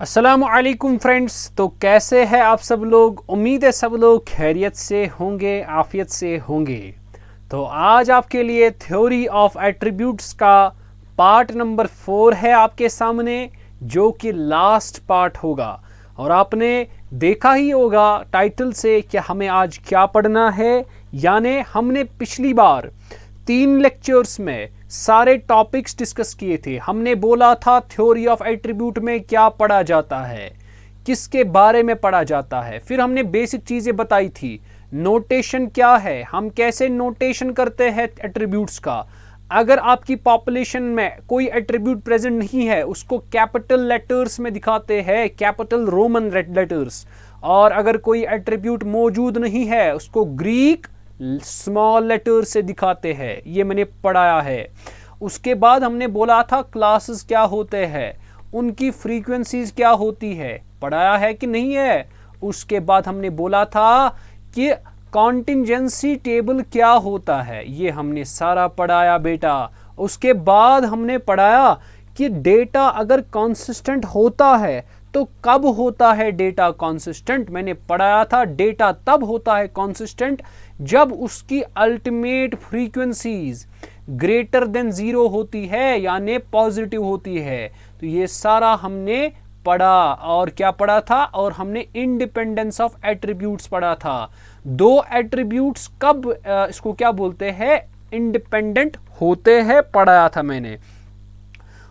अस्सलामुअलैकुम फ्रेंड्स। तो कैसे हैं आप सब लोग? उम्मीद है सब लोग खैरियत से होंगे, आफियत से होंगे। तो आज आपके लिए थ्योरी ऑफ एट्रीब्यूट्स का पार्ट नंबर 4 है आपके सामने, जो कि लास्ट पार्ट होगा। और आपने देखा ही होगा टाइटल से कि हमें आज क्या पढ़ना है। यानी हमने पिछली बार 3 लेक्चर्स में सारे टॉपिक्स डिस्कस किए थे। हमने बोला था थ्योरी ऑफ एट्रीब्यूट में क्या पढ़ा जाता है, किसके बारे में पढ़ा जाता है। फिर हमने बेसिक चीजें बताई थी, नोटेशन क्या है, हम कैसे नोटेशन करते हैं एट्रीब्यूट्स का। अगर आपकी पॉपुलेशन में कोई एट्रीब्यूट प्रेजेंट नहीं है, उसको कैपिटल लेटर्स में दिखाते हैं, कैपिटल रोमन लेटर्स। और अगर कोई एट्रीब्यूट मौजूद नहीं है, उसको ग्रीक स्मॉल लेटर से दिखाते हैं। ये मैंने पढ़ाया है। उसके बाद हमने बोला था क्लासेस क्या होते हैं, उनकी फ्रीक्वेंसीज क्या होती है, पढ़ाया है कि नहीं है। उसके बाद हमने बोला था कि कॉन्टिंजेंसी टेबल क्या होता है, ये हमने सारा पढ़ाया बेटा। उसके बाद हमने पढ़ाया कि डेटा अगर कॉन्सिस्टेंट होता है तो कब होता है डेटा कॉन्सिस्टेंट। मैंने पढ़ाया था डेटा तब होता है कॉन्सिस्टेंट जब उसकी अल्टीमेट फ्रीक्वेंसीज ग्रेटर देन 0 होती है, यानी पॉजिटिव होती है। तो ये सारा हमने पढ़ा। और क्या पढ़ा था? और हमने इंडिपेंडेंस ऑफ एट्रीब्यूट्स पढ़ा था। दो एट्रीब्यूट्स कब इसको क्या बोलते हैं, इंडिपेंडेंट होते हैं, पढ़ाया था मैंने।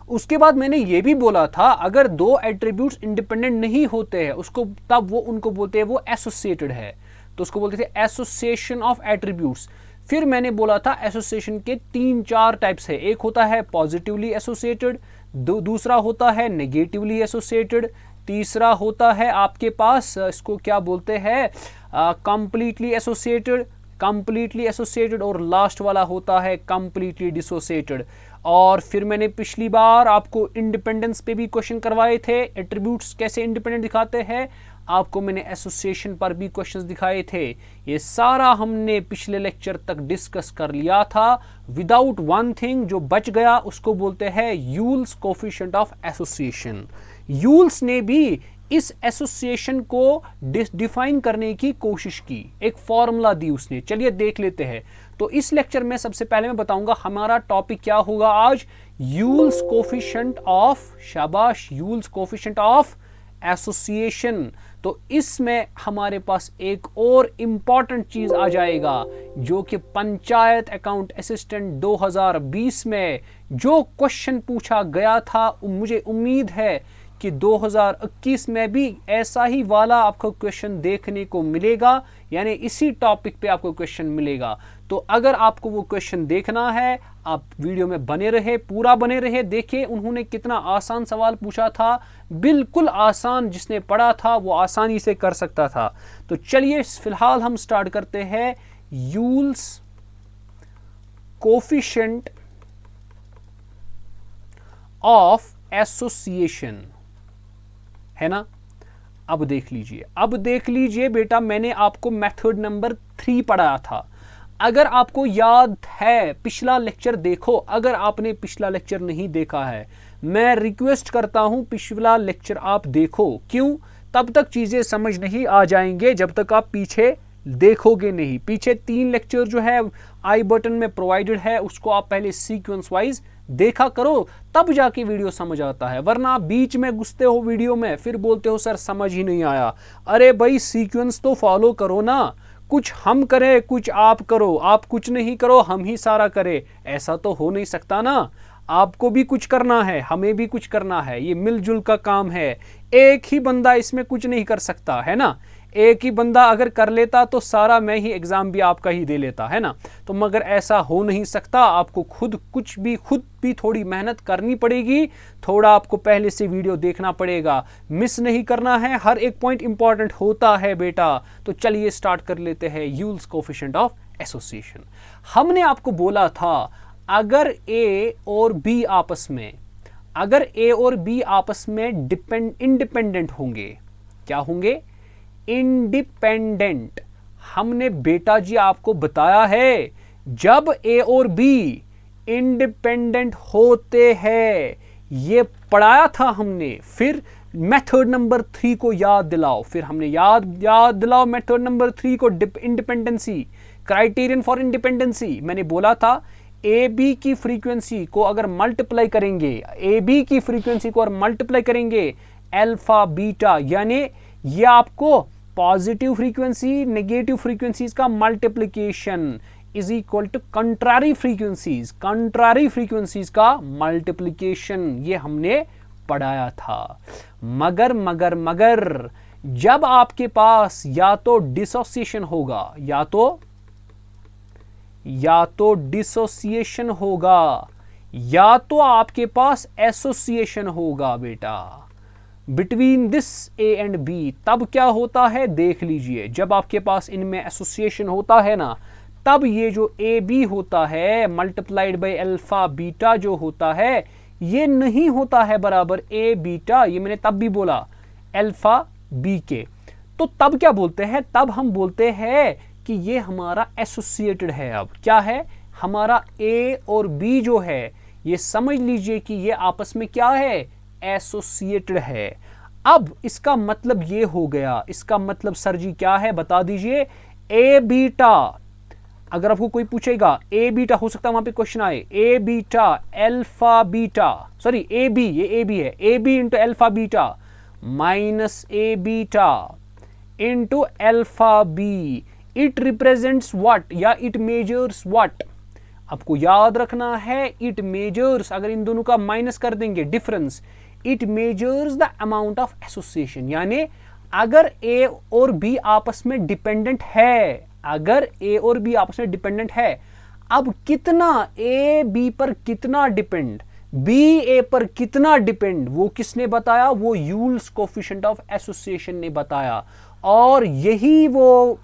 उसके बाद मैंने ये भी बोला था अगर दो एट्रीब्यूट्स इंडिपेंडेंट नहीं होते हैं उसको, तब वो उनको बोलते हैं वो एसोसिएटेड है, तो उसको बोलते थे एसोसिएशन ऑफ एट्रीब्यूट्स। फिर मैंने बोला था एसोसिएशन के 3-4 टाइप्स है। एक होता है पॉजिटिवली एसोसिएटेड, दूसरा होता है नेगेटिवली एसोसिएटेड, तीसरा होता है आपके पास इसको क्या बोलते हैं कंप्लीटली एसोसिएटेड, और लास्ट वाला होता है कंप्लीटली डिसोसिएटेड। और फिर मैंने पिछली बार आपको इंडिपेंडेंस पे भी क्वेश्चन करवाए थे, एट्रीब्यूट्स कैसे इंडिपेंडेंट दिखाते हैं। आपको मैंने एसोसिएशन पर भी क्वेश्चंस दिखाए थे। ये सारा हमने पिछले लेक्चर तक डिस्कस कर लिया था। विदाउट वन थिंग जो बच गया उसको बोलते हैं यूल्स कोफिशिएंट ऑफ एसोसिएशन। यूल्स ने भी इस एसोसिएशन को डिफाइन करने की कोशिश की, एक फॉर्मूला दी उसने। चलिए देख लेते हैं। तो इस लेक्चर में सबसे पहले मैं बताऊंगा हमारा टॉपिक क्या होगा आज, यूल्स कोफिशिएंट ऑफ, शाबाश, यूल्स कोफिशिएंट ऑफ एसोसिएशन। तो इसमें हमारे पास एक और इंपॉर्टेंट चीज आ जाएगा, जो कि पंचायत अकाउंट असिस्टेंट 2020 में जो क्वेश्चन पूछा गया था, मुझे उम्मीद है कि 2021 में भी ऐसा ही वाला आपको क्वेश्चन देखने को मिलेगा, यानी इसी टॉपिक पे आपको क्वेश्चन मिलेगा। तो अगर आपको वो क्वेश्चन देखना है, आप वीडियो में बने रहे, पूरा बने रहे। देखिए उन्होंने कितना आसान सवाल पूछा था, बिल्कुल आसान, जिसने पढ़ा था वो आसानी से कर सकता था। तो चलिए फिलहाल हम स्टार्ट करते हैं। यूल्स कोफिशिएंट ऑफ एसोसिएशन, है ना। अब देख लीजिए बेटा, मैंने आपको मेथड नंबर 3 पढ़ाया था। अगर आपको याद है पिछला लेक्चर देखो। अगर आपने पिछला लेक्चर नहीं देखा है, मैं रिक्वेस्ट करता हूं पिछला लेक्चर आप देखो। क्यों? तब तक चीजें समझ नहीं आ जाएंगे जब तक आप पीछे देखोगे नहीं। पीछे 3 लेक्चर जो है आई बटन में प्रोवाइडेड है, उसको आप पहले सीक्वेंस वाइज देखा करो, तब जाके वीडियो समझ आता है। वरना आप बीच में घुसते हो वीडियो में, फिर बोलते हो सर समझ ही नहीं आया। अरे भाई सीक्वेंस तो फॉलो करो ना, कुछ हम करें कुछ आप करो, आप कुछ नहीं करो हम ही सारा करें, ऐसा तो हो नहीं सकता ना। आपको भी कुछ करना है, हमें भी कुछ करना है, ये मिलजुल का काम है। एक ही बंदा इसमें कुछ नहीं कर सकता, है ना। एक ही बंदा अगर कर लेता तो सारा मैं ही एग्जाम भी आपका ही दे लेता, है ना। तो मगर ऐसा हो नहीं सकता। आपको खुद भी थोड़ी मेहनत करनी पड़ेगी, थोड़ा आपको पहले से वीडियो देखना पड़ेगा, मिस नहीं करना है। हर एक पॉइंट इंपॉर्टेंट होता है बेटा। तो चलिए स्टार्ट कर लेते हैं यूल्स कोफिशिएंट ऑफ एसोसिएशन। हमने आपको बोला था अगर ए और बी आपस में इंडिपेंडेंट होंगे, क्या होंगे? इंडिपेंडेंट। हमने बेटा जी आपको बताया है जब ए और बी इंडिपेंडेंट होते हैं, ये पढ़ाया था हमने। फिर मेथड नंबर 3 को याद दिलाओ, फिर हमने याद दिलाओ मेथड नंबर 3 को, इंडिपेंडेंसी, क्राइटेरियन फॉर इंडिपेंडेंसी। मैंने बोला था ए बी की फ्रीक्वेंसी को अगर मल्टीप्लाई करेंगे, ए बी की फ्रीक्वेंसी को अगर मल्टीप्लाई करेंगे अल्फा बीटा, यानी ये आपको पॉजिटिव फ्रीक्वेंसी नेगेटिव फ्रीक्वेंसीज का multiplication is equal to contrary frequencies का मल्टीप्लीकेशन, ये हमने पढ़ाया था। मगर जब आपके पास या तो डिसोसिएशन होगा, या तो डिसोसिएशन होगा, या तो आपके पास एसोसिएशन होगा बेटा between this A and B, तब क्या होता है देख लीजिए। जब आपके पास इनमें एसोसिएशन होता है ना, तब ये जो ए बी होता है मल्टीप्लाइड बाय अल्फा बीटा जो होता है, ये नहीं होता है बराबर ए बीटा, ये मैंने तब भी बोला अल्फा बी के। तो तब क्या बोलते हैं, तब हम बोलते हैं कि ये हमारा एसोसिएटेड है। अब क्या है, हमारा ए और बी जो है ये समझ लीजिए कि ये आपस में क्या है, एसोसिएटेड है। अब इसका मतलब ये हो गया, इसका मतलब सर जी क्या है बता दीजिए। ए बीटा, अगर आपको कोई पूछेगा ए बीटा, हो सकता है वहां पे क्वेश्चन आए, A beta alpha beta, sorry A B, ये ए बी है, A B into alpha beta minus A beta into alpha B, it represents what, या इट मेजर्स व्हाट। आपको याद रखना है इट मेजर्स, अगर इन दोनों का माइनस कर देंगे difference, it measures the amount of association. यानी अगर ए और बी आपस में डिपेंडेंट है, अगर ए और बी आपस में डिपेंडेंट है, अब कितना ए बी पर कितना डिपेंड, बी ए पर कितना डिपेंड, वो किसने बताया, वो यूल्स कोफिशिएंट ऑफ एसोसिएशन ने बताया। और यही वो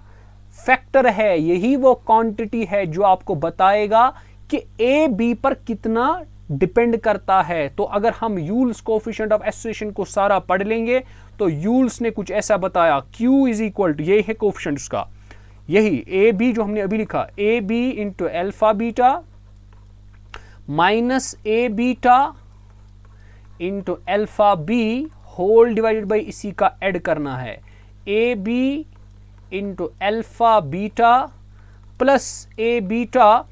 फैक्टर है, यही वो क्वांटिटी है जो आपको बताएगा कि ए बी पर कितना डिपेंड करता है। तो अगर हम यूल्स कोफिशिएंट ऑफ एसोसिएशन को सारा पढ़ लेंगे तो यूल्स ने कुछ ऐसा बताया, Q इज इक्वल टू, ये है कोफिशिएंट उसका, यही ए बी जो हमने अभी लिखा, A B into alpha beta minus A beta into alpha B whole divided by इसी का ऐड करना है, A B into alpha beta plus A beta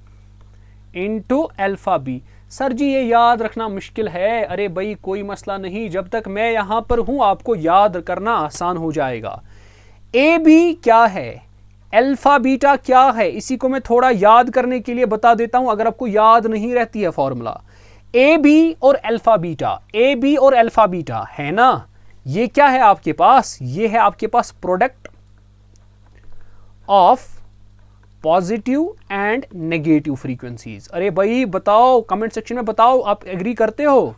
into alpha B. Sir ji ये याद रखना मुश्किल है, अरे भाई कोई मसला नहीं, जब तक मैं यहां पर हूं आपको याद करना आसान हो जाएगा। ए बी क्या है, अल्फा बीटा क्या है, इसी को मैं थोड़ा याद करने के लिए बता देता हूं अगर आपको याद नहीं रहती है फॉर्मूला। ए बी और अल्फा बीटा, ए बी और अल्फा बीटा है ना, ये क्या है आपके पास, ये है आपके पास product of positive and negative frequencies. अरे भाई बताओ, कमेंट सेक्शन में बताओ आप एग्री करते हो,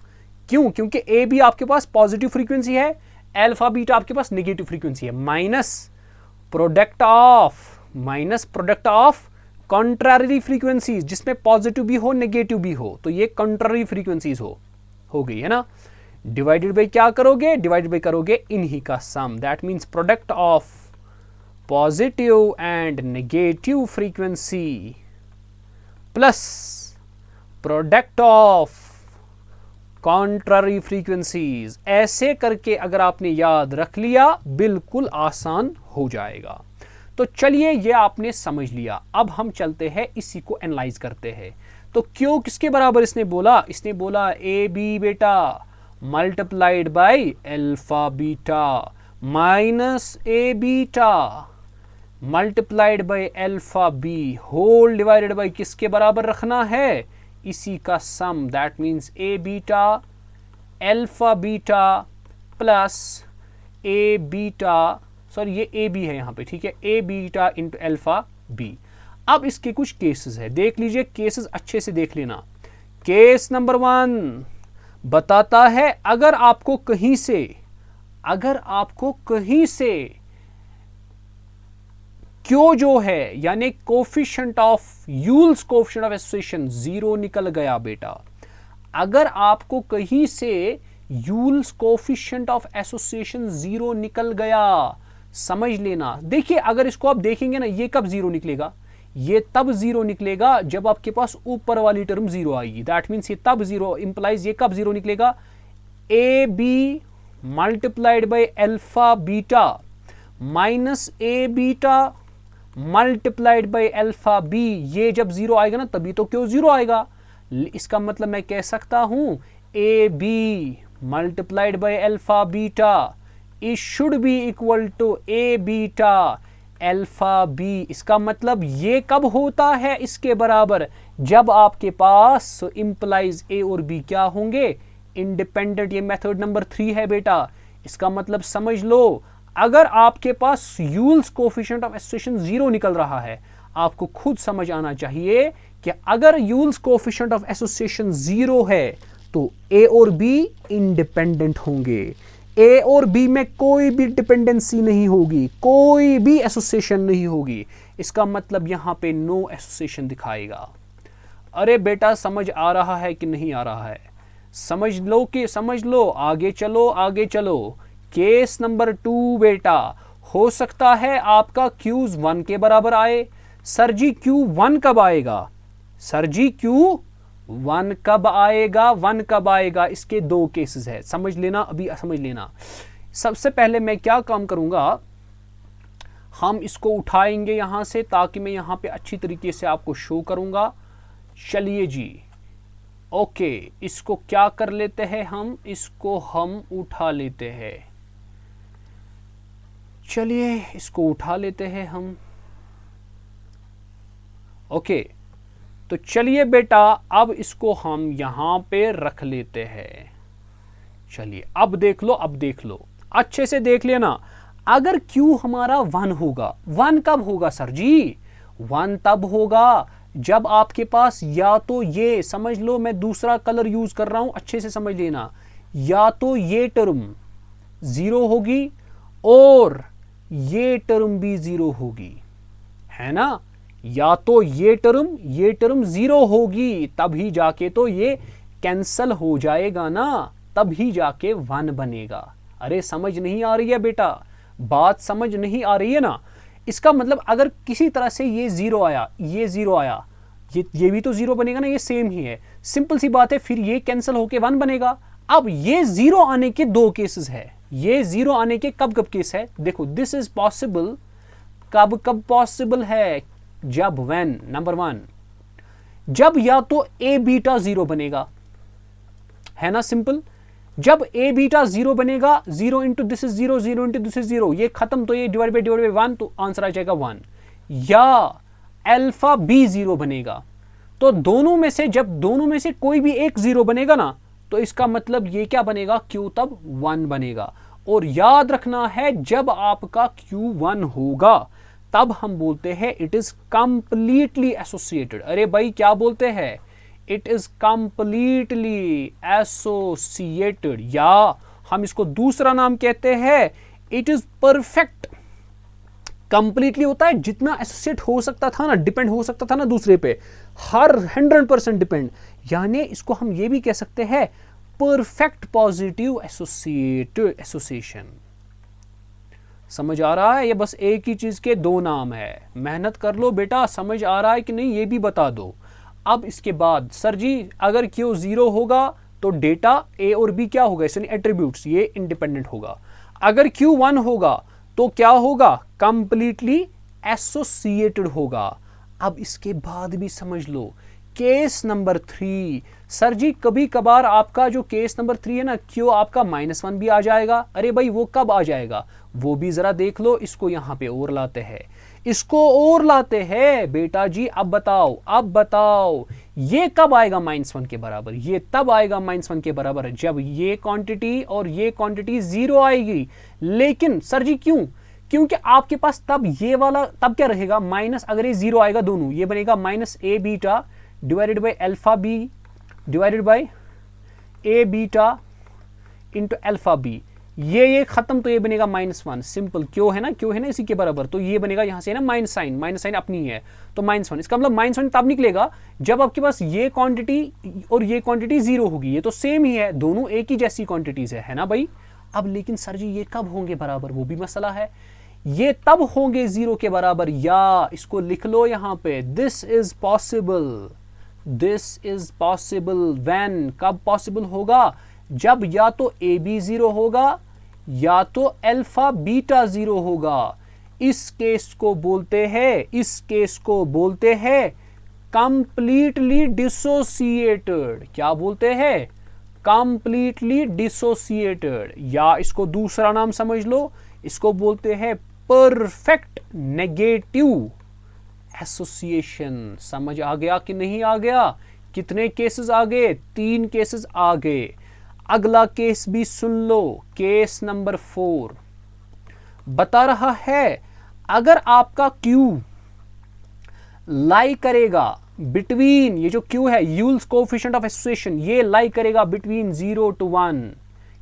क्यों, क्योंकि ए बी आपके पास पॉजिटिव फ्रीक्वेंसी है, अल्फा बीटा आपके पास नेगेटिव फ्रीक्वेंसी है, minus product of contrary frequencies, जिसमें पॉजिटिव भी हो नेगेटिव भी हो, तो ये कॉन्ट्ररी फ्रीक्वेंसीज हो गई है ना। डिवाइडेड बाई क्या करोगे, डिवाइडेड बाई करोगे इन्हीं का sum, that means product of positive and negative frequency plus product of contrary frequencies. ऐसे करके अगर आपने याद रख लिया बिल्कुल आसान हो जाएगा। तो चलिए ये आपने समझ लिया, अब हम चलते हैं इसी को एनालाइज करते हैं। तो क्यों किसके बराबर इसने बोला, इसने बोला A B beta multiplied by alpha beta minus A beta multiplied by alpha B whole divided by किसके बराबर रखना है, इसी का sum, that means A beta alpha beta plus A beta, sorry ये ए बी है यहाँ पे, ठीक है, A beta into alpha B. अब इसके कुछ केसेस है, देख लीजिए केसेस अच्छे से देख लेना। केस नंबर 1 बताता है अगर आपको कहीं से क्यों जो है यानी coefficient of Yule's coefficient of association 0 निकल गया बेटा, अगर आपको कहीं से यूल्स कोफिशिएंट ऑफ एसोसिएशन 0 निकल गया, समझ लेना। देखिए अगर इसको आप देखेंगे ना, ये कब 0 निकलेगा, ये तब जीरो निकलेगा जब आपके पास ऊपर वाली टर्म जीरो आएगी। दैट मीन्स ये तब जीरो इंप्लाइज, ये कब जीरो निकलेगा, A B multiplied by alpha beta minus A beta multiplied by alpha B, ये जब जीरो आएगा ना तभी तो क्यों जीरो आएगा। इसका मतलब मैं कह सकता हूं A B multiplied by alpha beta it should be equal to A beta alpha B. इसका मतलब ये कब होता है इसके बराबर, जब आपके पास इंप्लाइज ए और बी क्या होंगे, इंडिपेंडेंट। ये मेथड नंबर 3 है बेटा। इसका मतलब समझ लो, अगर आपके पास यूल्स कोफिशिएंट ऑफ एसोसिएशन जीरो निकल रहा है, आपको खुद समझ आना चाहिए कि अगर यूल्स कोफिशिएंट ऑफ एसोसिएशन जीरो है तो ए और बी इंडिपेंडेंट होंगे। ए और बी में कोई भी डिपेंडेंसी नहीं होगी, कोई भी एसोसिएशन नहीं होगी। इसका मतलब यहां पे नो एसोसिएशन दिखाएगा। अरे बेटा समझ आ रहा है कि नहीं आ रहा है, समझ लो कि समझ लो, आगे चलो आगे चलो। केस नंबर 2 बेटा, हो सकता है आपका Q 1 के बराबर आए। सर जी Q1 कब आएगा, सर जी Q1 कब आएगा, 1 कब आएगा, इसके 2 केसेस है, समझ लेना, अभी समझ लेना। सबसे पहले मैं क्या काम करूंगा, हम इसको उठाएंगे यहां से ताकि मैं यहां पे अच्छी तरीके से आपको शो करूंगा। चलिए जी, ओके, इसको क्या कर लेते हैं हम, इसको हम उठा लेते हैं। चलिए इसको उठा लेते हैं हम। ओके, तो चलिए बेटा अब इसको हम यहां पे रख लेते हैं। चलिए अब देख लो, अब देख लो, अच्छे से देख लेना। अगर Q हमारा 1 होगा, 1 कब होगा सर जी, 1 तब होगा जब आपके पास या तो ये, समझ लो मैं दूसरा कलर यूज कर रहा हूं, अच्छे से समझ लेना, या तो ये टर्म जीरो होगी और ये टर्म भी जीरो होगी, है ना। या तो ये टर्म जीरो होगी, तभी जाके तो ये कैंसल हो जाएगा ना, तभी जाके 1 बनेगा। अरे समझ नहीं आ रही है बेटा, बात समझ नहीं आ रही है ना। इसका मतलब अगर किसी तरह से ये जीरो आया, ये जीरो आया, ये भी तो जीरो बनेगा ना, ये सेम ही है, सिंपल सी बात है। फिर ये कैंसिल होके 1 बनेगा। अब ये जीरो आने के 2 केसेस है, ये जीरो आने के कब कब केस है, देखो दिस इज पॉसिबल, कब कब पॉसिबल है, जब व्हेन नंबर 1, जब या तो ए बीटा जीरो बनेगा, है ना, सिंपल। जब ए बीटा जीरो बनेगा, zero into this is zero, zero into this is zero, ये खत्म, तो ये डिवाइड बाई 1, तो आंसर आ जाएगा 1। या अल्फा बी जीरो बनेगा, तो दोनों में से, जब दोनों में से कोई भी एक जीरो बनेगा ना, तो इसका मतलब ये क्या बनेगा, Q तब 1 बनेगा। और याद रखना है, जब आपका Q1 होगा तब हम बोलते हैं इट इज कंप्लीटली एसोसिएटेड। अरे भाई क्या बोलते हैं, इट इज कंप्लीटली एसोसिएटेड, या हम इसको दूसरा नाम कहते हैं इट इज परफेक्ट। कंप्लीटली होता है जितना एसोसिएट हो सकता था ना, डिपेंड हो सकता था ना दूसरे पे, हर 100% डिपेंड, यानी इसको हम ये भी कह सकते हैं परफेक्ट पॉजिटिव एसोसिएशन। समझ आ रहा है, ये बस एक ही चीज के 2 नाम है। मेहनत कर लो बेटा, समझ आ रहा है कि नहीं ये भी बता दो। अब इसके बाद सर जी अगर Q 0 होगा तो डेटा A और B क्या होगा, इसमें एट्रीब्यूट्स, ये इंडिपेंडेंट होगा। अगर Q 1 होगा तो क्या होगा, कंप्लीटली एसोसिएटेड होगा। अब इसके बाद भी समझ लो केस नंबर 3, सर जी कभी कभार आपका जो केस नंबर 3 है ना, क्यों आपका -1 भी आ जाएगा। अरे भाई वो कब आ जाएगा, वो भी जरा देख लो। इसको यहां पे और लाते हैं, इसको और लाते हैं बेटा जी। अब बताओ, अब बताओ ये कब आएगा -1 के बराबर, ये तब आएगा -1 के बराबर जब ये क्वांटिटी और ये क्वांटिटी 0 आएगी। लेकिन सर जी क्यों, क्योंकि आपके पास तब ये वाला, तब क्या रहेगा, माइनस, अगर ये 0 आएगा दोनों, ये बनेगा -a beta divided by alpha B divided by a beta into alpha B, ये खत्म, तो ये बनेगा -1, सिंपल। क्यों है ना, क्यों है ना इसी के बराबर, तो ये बनेगा यहां से ना माइनस साइन अपनी है, तो -1। इसका मतलब -1 तब निकलेगा जब आपके पास ये क्वांटिटी और ये क्वांटिटी 0 होगी। ये तो सेम ही है, दोनों एक ही जैसी क्वांटिटीज है ना भाई। अब लेकिन सर जी ये कब होंगे बराबर, वो भी मसला है। ये तब होंगे 0 के बराबर, या इसको लिख लो यहां पे, दिस इज पॉसिबल व्हेन, कब पॉसिबल होगा, जब या तो ए बी 0 होगा या तो अल्फा बीटा 0 होगा। इस केस को बोलते हैं कंप्लीटली डिसोसिएटेड। क्या बोलते हैं? कंप्लीटली डिसोसिएटेड, या इसको दूसरा नाम समझ लो, इसको बोलते हैं परफेक्ट नेगेटिव एसोसिएशन। समझ आ गया कि नहीं आ गया? कितने केसेस आ गए? 3 केसेस आ गए। अगला केस भी सुन लो, केस नंबर 4 बता रहा है अगर आपका Q लाई करेगा बिटवीन, ये जो Q है यूल्स कोएफिशिएंट ऑफ एसोसिएशन, ये लाई करेगा बिटवीन 0 to 1।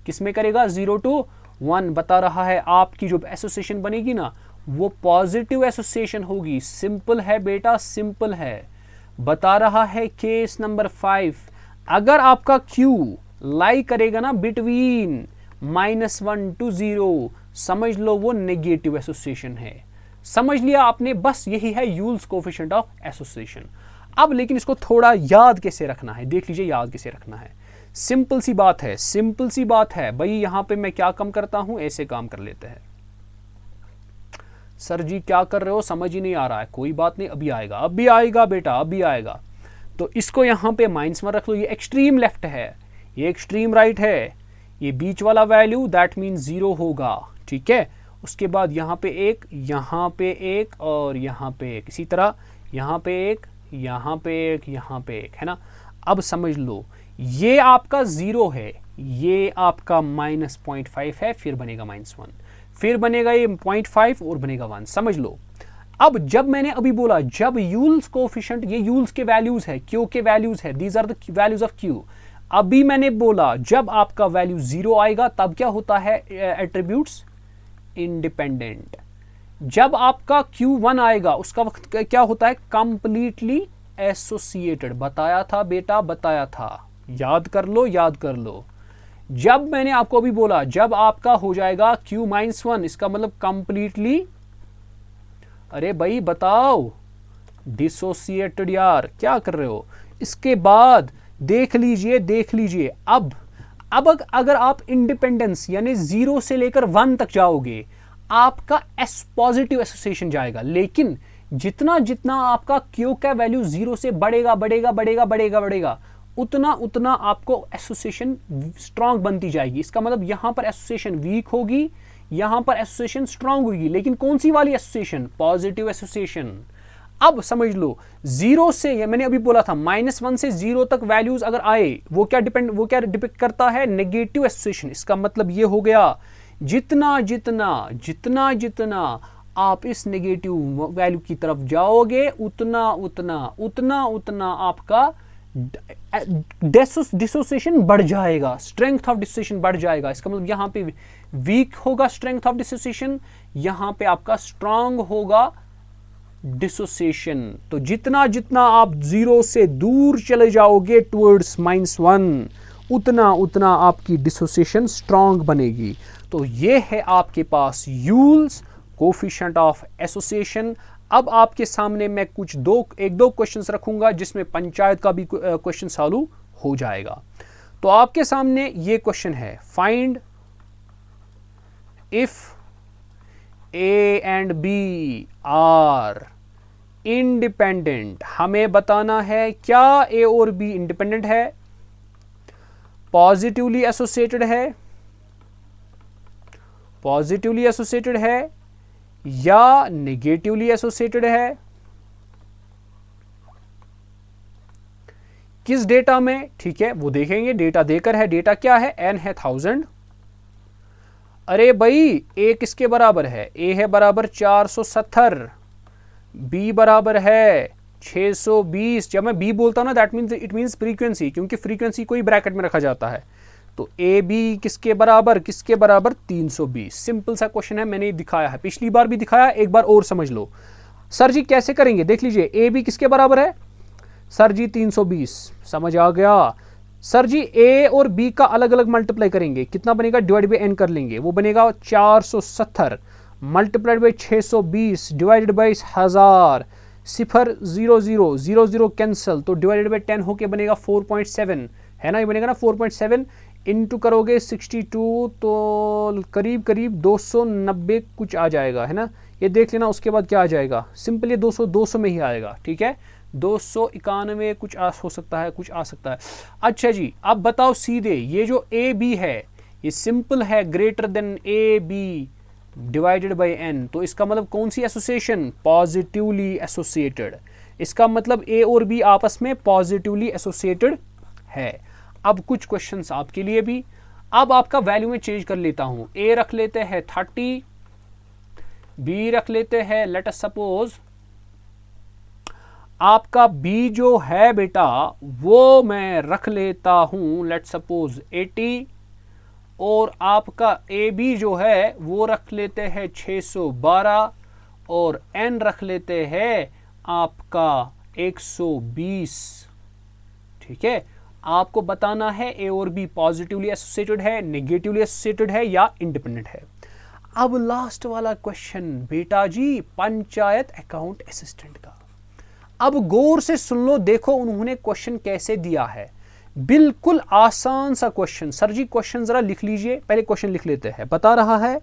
किसमें करेगा? 0 to 1। बता रहा है आपकी जो एसोसिएशन बनेगी ना वो पॉजिटिव एसोसिएशन होगी। सिंपल है बेटा, सिंपल है। बता रहा है केस नंबर 5 अगर आपका Q लाई करेगा ना बिटवीन -1 to 0, समझ लो वो नेगेटिव एसोसिएशन है। समझ लिया आपने? बस यही है यूल्स कोएफिशिएंट ऑफ एसोसिएशन। अब लेकिन इसको थोड़ा याद कैसे रखना है, देख लीजिए याद कैसे रखना है। सिंपल सी बात है भाई। यहां पे मैं क्या काम करता हूं, ऐसे काम कर लेते हैं। सर जी क्या कर रहे हो, समझ ही नहीं आ रहा है। कोई बात नहीं, अभी आएगा बेटा, अभी आएगा। तो इसको यहां पे माइनस में रख लो। ये एक्सट्रीम लेफ्ट है, ये एक्सट्रीम राइट है, ये बीच वाला वैल्यू दैट मीन 0 होगा। ठीक है, उसके बाद यहां पे एक, यहां पे एक और यहां पे एक, इसी तरह यहां पे एक, यहां पे एक, यहां पे एक, है ना। अब समझ लो ये आपका 0 है, ये आपका -0.5 है, फिर बनेगा -1, फिर बनेगा ये 0.5 और बनेगा 1। समझ लो। अब जब मैंने अभी बोला जब यूल्स कोएफिशिएंट, ये यूल्स के वैल्यूज है, क्यू के वैल्यूज है, these are the values of Q. अभी मैंने बोला जब आपका वैल्यू 0 आएगा तब क्या होता है एट्रीब्यूट्स? इंडिपेंडेंट। जब आपका Q1 आएगा उसका वक्त क्या होता है? Completely associated. बताया था बेटा, बताया था। याद कर लो। जब मैंने आपको अभी बोला जब आपका हो जाएगा Q-1, इसका मतलब कंप्लीटली, अरे भाई बताओ, डिसोसिएटेड। यार क्या कर रहे हो? इसके बाद देख लीजिए अब अगर आप इंडिपेंडेंस यानी 0 से लेकर 1 तक जाओगे आपका एस पॉजिटिव एसोसिएशन जाएगा। लेकिन जितना जितना आपका Q का वैल्यू 0 से बढ़ेगा उतना आपको एसोसिएशन स्ट्रांग बनती जाएगी। इसका मतलब यहां पर एसोसिएशन वीक होगी, यहां पर एसोसिएशन स्ट्रांग होगी। लेकिन कौन सी वाली एसोसिएशन? Positive association. अब समझ लो 0 से, मैंने अभी बोला था -1 से 0 तक वैल्यूज अगर आए वो क्या डिपेक्ट करता है? Negative association. इसका मतलब ये हो गया जितना जितना आप इस नेगेटिव वैल्यू की तरफ जाओगे उतना आपका डिसोसिएशन बढ़ जाएगा, स्ट्रेंथ ऑफ डिसोसिएशन बढ़ जाएगा। इसका मतलब यहां पे वीक होगा स्ट्रेंथ ऑफ डिसोसिएशन, यहां पे आपका स्ट्रांग होगा डिसोसिएशन। तो जितना आप 0 से दूर चले जाओगे टुवर्ड्स -1 उतना आपकी डिसोसिएशन स्ट्रांग बनेगी। तो ये है आपके पास यूल्स कोएफिशिएंट ऑफ एसोसिएशन। अब आपके सामने मैं एक दो क्वेश्चंस रखूंगा जिसमें पंचायत का भी क्वेश्चन सॉल्व हो जाएगा। तो आपके सामने ये क्वेश्चन है, find if A and B are independent. हमें बताना है क्या A और B इंडिपेंडेंट है, पॉजिटिवली एसोसिएटेड है या नेगेटिवली एसोसिएटेड है। किस डेटा में? ठीक है, वो देखेंगे, डेटा देकर है। डेटा क्या है? n है 1000। अरे भाई A किसके बराबर है? A है बराबर 470, B बराबर है 620। जब मैं B बोलता हूं ना that means it means frequency, क्योंकि फ्रीक्वेंसी को ही ब्रैकेट में रखा जाता है। तो ए बी किसके बराबर? 320। सिंपल सा क्वेश्चन है, मैंने दिखाया है, पिछली बार भी दिखाया, एक बार और समझ लो। सर जी कैसे करेंगे? देख लीजिए, ए बी किसके बराबर है? सर जी 320। समझ आ गया? सर जी ए और बी का अलग अलग मल्टीप्लाई करेंगे, कितना बनेगा? डिवाइड बाय n कर लेंगे, वो बनेगा 470 multiplied by 620 divided by 1000, 0 0 0 0 0 cancel, तो डिवाइडेड बाई 10 होके बनेगा 4.7, है ना, ये बनेगा ना 4.7, इंटू करोगे 62 तो करीब करीब 290 कुछ आ जाएगा, है ना, ये देख लेना। उसके बाद क्या आ जाएगा, सिंपल ये 200 में ही आएगा, ठीक है, 291 कुछ हो सकता है, कुछ आ सकता है। अच्छा जी, अब बताओ सीधे, ये जो ए बी है ये सिंपल है, greater than A B divided by N, तो इसका मतलब कौन सी एसोसिएशन, पॉजिटिवली एसोसिएटेड। इसका मतलब ए और बी आपस में पॉजिटिवली एसोसिएटेड है। अब कुछ क्वेश्चंस आपके लिए भी, अब आपका वैल्यू में चेंज कर लेता हूं, ए रख लेते हैं 30, बी रख लेते हैं लेट अस सपोज आपका बी जो है बेटा वो मैं रख लेता हूं लेट सपोज 80, और आपका ए बी जो है वो रख लेते हैं 612, और एन रख लेते हैं आपका 120, ठीक है। आपको बताना है ए और बी पॉजिटिवली एसोसिएटेड है, नेगेटिवली एसोसिएटेड है या इंडिपेंडेंट है। अब लास्ट वाला क्वेश्चन बेटा जी पंचायत अकाउंट असिस्टेंट का। अब गौर से सुन लो, देखो उन्होंने क्वेश्चन कैसे दिया है, बिल्कुल आसान सा क्वेश्चन। सर जी क्वेश्चन जरा लिख लीजिए, पहले क्वेश्चन लिख लेते हैं। बता रहा है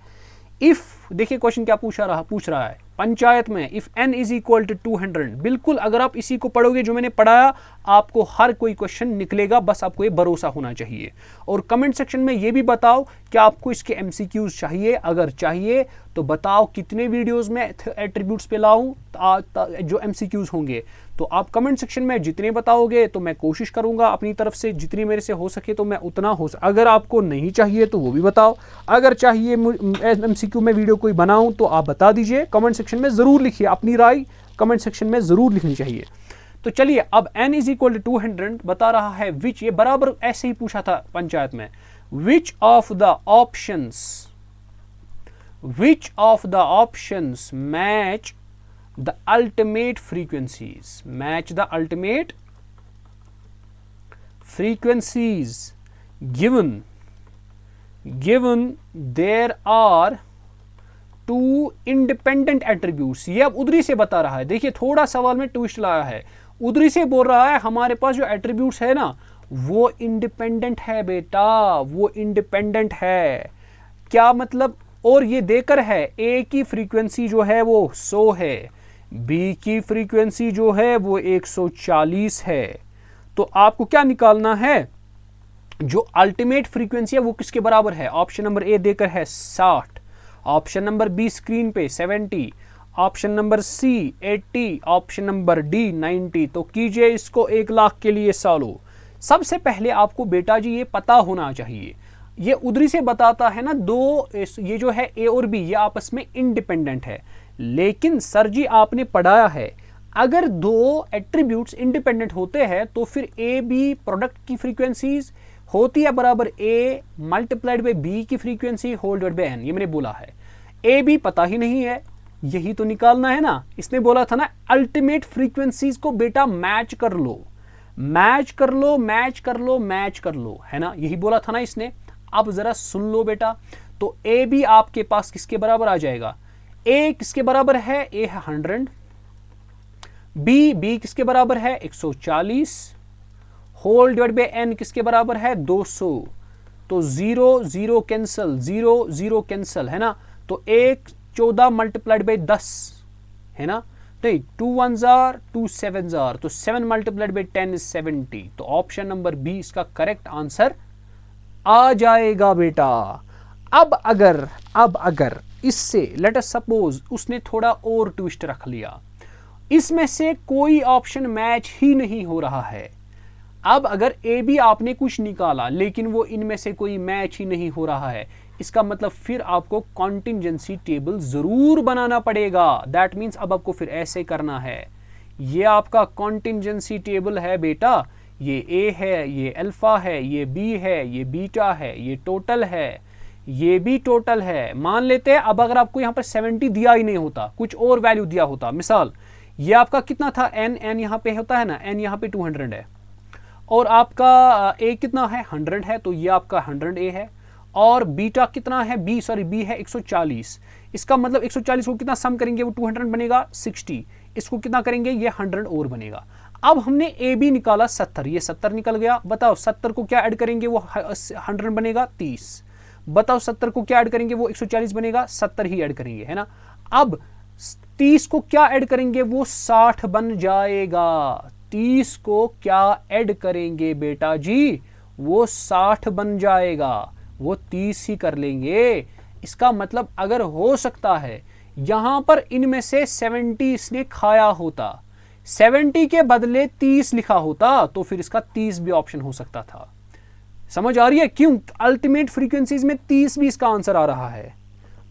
इफ, देखिए क्वेश्चन क्या पूछ रहा है पंचायत में, if n is equal to 200। बिल्कुल अगर आप इसी को पढ़ोगे जो मैंने पढ़ाया, आपको हर कोई क्वेश्चन निकलेगा, बस आपको ये भरोसा होना चाहिए। और कमेंट सेक्शन में ये भी बताओ कि आपको इसके एमसीक्यूज चाहिए, अगर चाहिए तो बताओ कितने वीडियोस में एट्रीब्यूट्स पे लाऊं जो एमसीक्यूज होंगे। तो आप कमेंट सेक्शन में जितने बताओगे तो मैं कोशिश करूंगा अपनी तरफ से जितनी मेरे से हो सके तो मैं उतना अगर आपको नहीं चाहिए तो वो भी बताओ, अगर चाहिए एमसीक्यू में वीडियो कोई बनाऊं तो आप बता दीजिए, कमेंट सेक्शन में जरूर लिखिए, अपनी राय कमेंट सेक्शन में जरूर लिखनी चाहिए। तो चलिए अब n इज इक्वल टू 200 बता रहा है, विच, ये बराबर ऐसे ही पूछा था पंचायत में, which of the options match the ultimate frequencies, match the ultimate frequencies given there are two independent attributes। ये अब उधरी से बता रहा है, देखिए थोड़ा सवाल में ट्विस्ट लाया है, उधरी से बोल रहा है हमारे पास जो एट्रीब्यूट्स है ना वो इंडिपेंडेंट है बेटा, वो इंडिपेंडेंट है। क्या मतलब, और ये देकर है ए की फ्रीक्वेंसी जो है वो 100 है, बी की फ्रीक्वेंसी जो है वो 140 है। तो आपको क्या निकालना है, जो अल्टीमेट फ्रीक्वेंसी है वो किसके बराबर है। ऑप्शन नंबर ए देकर है 60, ऑप्शन नंबर बी स्क्रीन पे 70, option number C 80, option number D 90। तो कीजिए इसको 1 लाख के लिए सॉल्व। सबसे पहले आपको बेटा जी ये पता होना चाहिए, ये उधरी से बताता है ना दो, ये जो है ए और बी ये आपस में इंडिपेंडेंट है, लेकिन सर जी आपने पढ़ाया है अगर दो एट्रीब्यूट्स इंडिपेंडेंट होते हैं तो फिर ए बी प्रोडक्ट की फ्रीक्वेंसीज होती है बराबर ए मल्टीप्लाइड बाय बी की frequency whole divide by N. ये मैंने बोला है, ए बी पता ही नहीं है, यही तो निकालना है ना। इसने बोला था ना अल्टीमेट फ्रीक्वेंसीज को बेटा मैच कर लो, मैच कर लो, मैच कर लो, मैच कर लो, है ना, यही बोला था ना इसने। अब जरा सुन लो बेटा, तो ए बी आपके पास किसके बराबर आ जाएगा, ए किसके बराबर है, ए है 100, बी किसके बराबर है 140, होल डिवाइड बाय एन किसके बराबर है 200। तो 0 0 कैंसल, 0 0 कैंसल, है ना। तो 1 14 मल्टीप्लाइड बाय 10 है ना, नहीं 2 1 जार 2 7 जार, तो 7 मल्टीप्लाइड बाय 10 इज 70। तो ऑप्शन नंबर बी इसका करेक्ट आंसर आ जाएगा बेटा। अब अगर इससे लेट अस सपोज उसने थोड़ा और ट्विस्ट रख लिया, इसमें से कोई ऑप्शन मैच ही नहीं हो रहा है। अब अगर ए बी आपने कुछ निकाला लेकिन वो इनमें से कोई मैच ही नहीं हो रहा है, इसका मतलब फिर आपको कॉन्टिंजेंसी टेबल जरूर बनाना पड़ेगा। दैट मीन्स अब आपको फिर ऐसे करना है, ये आपका कॉन्टिंजेंसी टेबल है बेटा, ये ए है, ये अल्फा है, ये बी है, ये बीटा है, ये टोटल है, ये भी टोटल है। मान लेते हैं अब अगर आपको यहाँ पर 70 दिया ही नहीं होता, कुछ और वैल्यू दिया होता, मिसाल ये आपका कितना था एन यहाँ पे होता है ना, एन यहाँ पे 200 है, और आपका ए कितना है 100 है, तो ये आपका 100 ए है, और बीटा कितना है, बी है 140। इसका मतलब 140 को कितना सम करेंगे वो 200 बनेगा 60, इसको कितना करेंगे ये 100 और बनेगा। अब हमने ए बी निकाला 70, ये 70 निकल गया। बताओ 70 को क्या ऐड करेंगे वो 100 बनेगा 30। बताओ 70 को क्या ऐड करेंगे वो 140 बनेगा, 70 ही ऐड करेंगे, है ना। अब 30 को क्या ऐड करेंगे वो 60 बन जाएगा। 30 को क्या ऐड करेंगे बेटा जी, वो 60 बन जाएगा, वो 30 ही कर लेंगे। इसका मतलब अगर हो सकता है यहां पर इनमें से 70 इसने खाया होता, 70 के बदले 30 लिखा होता तो फिर इसका 30 भी ऑप्शन हो सकता था। समझ आ रही है क्यों अल्टीमेट फ्रीक्वेंसीज में 30 भी इसका आंसर आ रहा है।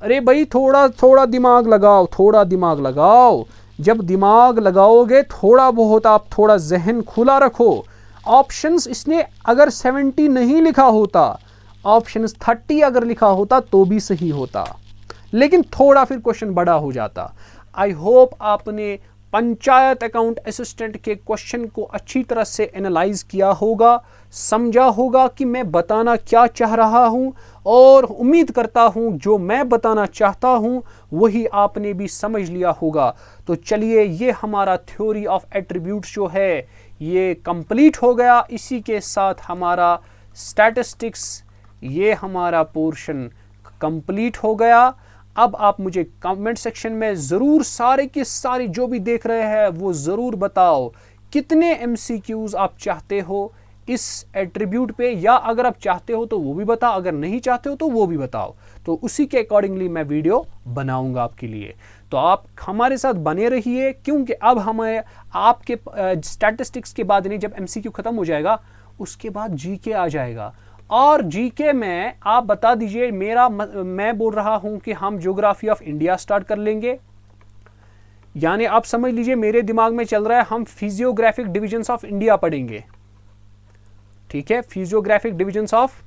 अरे भाई थोड़ा थोड़ा दिमाग लगाओ, थोड़ा दिमाग लगाओ। जब दिमाग लगाओगे थोड़ा बहुत, आप थोड़ा जहन खुला रखो। ऑप्शंस इसने अगर 70 नहीं लिखा होता, ऑप्शंस 30 अगर लिखा होता तो भी सही होता, लेकिन थोड़ा फिर क्वेश्चन बड़ा हो जाता। आई होप आपने पंचायत अकाउंट असिस्टेंट के क्वेश्चन को अच्छी तरह से एनालाइज किया होगा, समझा होगा कि मैं बताना क्या चाह रहा हूं, और उम्मीद करता हूं जो मैं बताना चाहता हूं वही आपने भी समझ लिया होगा। तो चलिए ये हमारा थ्योरी ऑफ एट्रीब्यूट्स जो है ये कंप्लीट हो गया। इसी के साथ हमारा स्टैटिस्टिक्स ये हमारा पोर्शन कंप्लीट हो गया। अब आप मुझे कमेंट सेक्शन में ज़रूर सारे के सारे जो भी देख रहे हैं वो ज़रूर बताओ कितने एमसीक्यूज़ आप चाहते हो इस एट्रीब्यूट पे, या अगर आप चाहते हो तो वो भी बताओ, अगर नहीं चाहते हो तो वो भी बताओ, तो उसी के अकॉर्डिंगली मैं वीडियो बनाऊंगा आपके लिए। तो आप हमारे साथ बने रहिए, क्योंकि अब हमें आपके स्टैटिस्टिक्स के बाद नहीं, जब एमसीक्यू ख़त्म हो जाएगा उसके बाद जीके आ जाएगा। और जीके में आप बता दीजिए, मैं बोल रहा हूं कि हम ज्योग्राफी ऑफ इंडिया स्टार्ट कर लेंगे, यानी आप समझ लीजिए मेरे दिमाग में चल रहा है हम फिजियोग्राफिक डिविजन्स ऑफ इंडिया पढ़ेंगे। ठीक है, फिजियोग्राफिक डिविजन्स ऑफ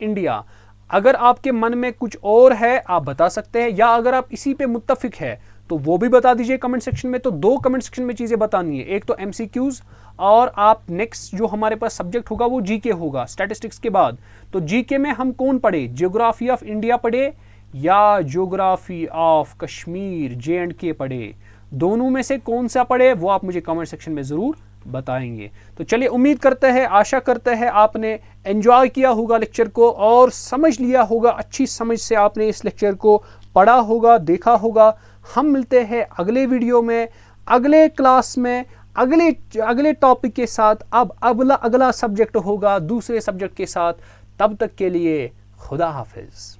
इंडिया। अगर आपके मन में कुछ और है आप बता सकते हैं, या अगर आप इसी पे मुत्तफिक है तो वो भी बता दीजिए कमेंट सेक्शन में। तो दो कमेंट सेक्शन में चीजें बतानी है, एक तो एमसीक्यूज, और आप नेक्स्ट जो हमारे पास सब्जेक्ट होगा वो जीके होगा स्टैटिस्टिक्स के बाद। तो जीके में हम कौन पढ़े, ज्योग्राफी ऑफ इंडिया पढ़े या ज्योग्राफी ऑफ कश्मीर JNK पढ़े, दोनों में से कौन सा पढ़े वो आप मुझे कमेंट सेक्शन में जरूर बताएंगे। तो चलिए उम्मीद करते हैं, आशा करते हैं आपने एंजॉय किया होगा लेक्चर को और समझ लिया होगा, अच्छी समझ से आपने इस लेक्चर को पढ़ा होगा, देखा होगा। हम मिलते हैं अगले वीडियो में, अगले क्लास में, अगले टॉपिक के साथ। अब अगला सब्जेक्ट होगा दूसरे सब्जेक्ट के साथ। तब तक के लिए खुदा हाफिज।